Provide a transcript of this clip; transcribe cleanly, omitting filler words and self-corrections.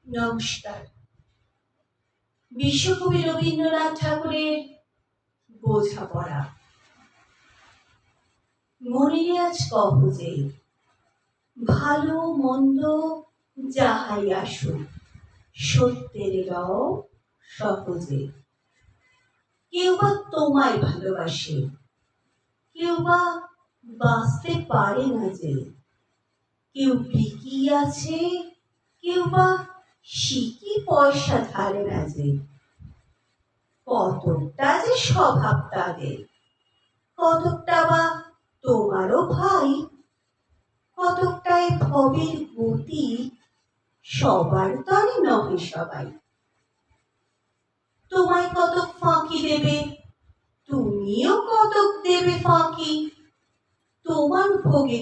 নমস্কার। বিশ্বকবি রবীন্দ্রনাথ ঠাকুরের বোঝাপড়া। মনের আজ কহ যে, ভালো মন্দ যাহাই আসুক, সত্যের রও সহজে। কেউ বা তোমায় ভালোবাসে, কেউ বা বাঁচতে পারে না যে। কেউ বিকি আছে, কেউ বা সিকি পয়সা ধারে না যে। কতকটা যে স্বভাব তাদের, কতকটা বা তোমারও ভাই, কতকটায় ভবের গতি, সবার তরে নহে সবাই। তোমায় কতক ফাঁকি দেবে, তুমিও কতক দেবে ফাঁকি। তোমার ভোগে